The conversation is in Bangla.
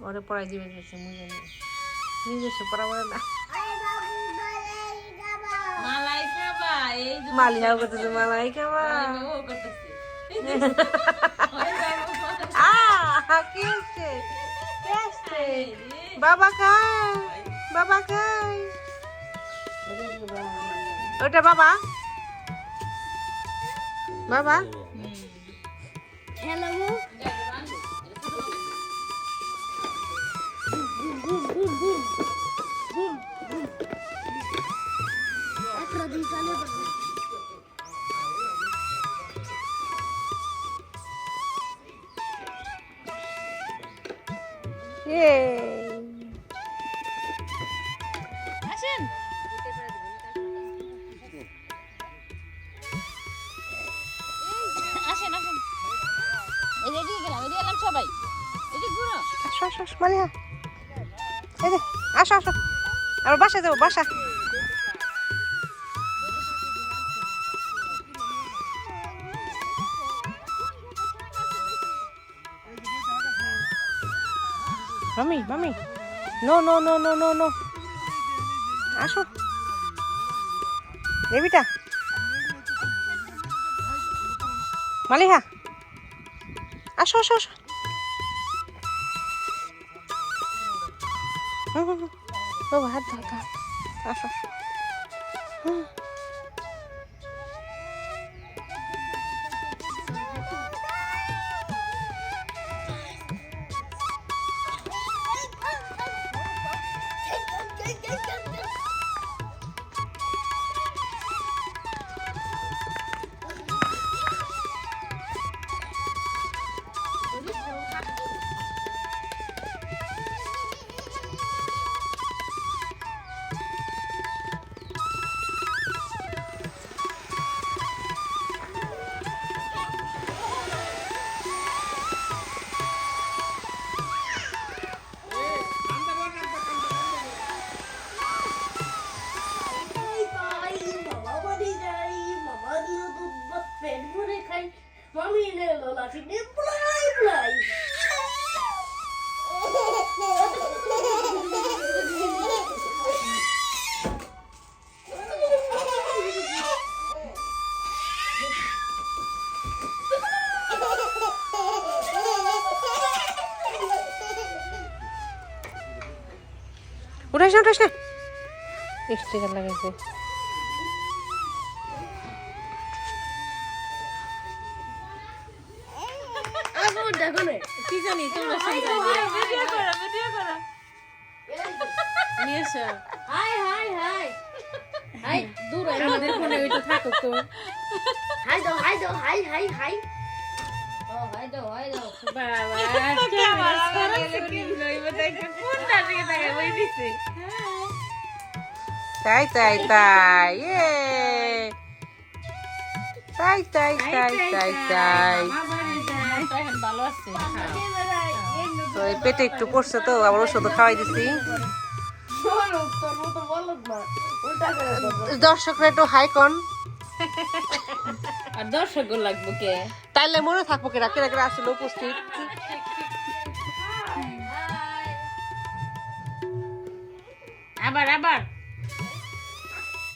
ওরে পড়াই দিবে গেছে মুজে নিজস্ব পড়া পড়া না মালাইকা বা এই মালিহাও করতেছে মালাইকা বা ও করতেছে কি হচ্ছে কি হচ্ছে বাবা খায় ওটা বাবা বাবা হ্যালো আসেন আসেন আসেন এই যে গেলাম এই গেলাম সবাই এই ঘুরো আসো আসো মালিহা এই যে আসো আসো আবার বাসায় যাবো বাসা মামি মামি no no no no no no আসো বেবিটা মালিহা আসো আসো আসো বাবা হাত ধর আসো উঠাস না স্টিকার লাগাইছে কি জানি তোমরা ভিডিও করো নিয়ে এসো হাই হাই হাই হাই দূর আমাদের ফোনে ওইটা থাকো তো হাই দাও হাই দাও হাই হাই হাই ও হাই দাও বাবা ক্যামেরা সরাসরি লইব দেখে ফোনটা দিকে তাকে বই দিছে তাই ভালো আছে তো এই পেটে একটু পড়ছে তো আবার ওষুধ খাওয়াই দিছি দর্শকরা একটু হাই কন আর দর্শক লাগবো কে তাইলে মনে থাকবো কেরা কেরা কেরা আসলে উপস্থিত আবার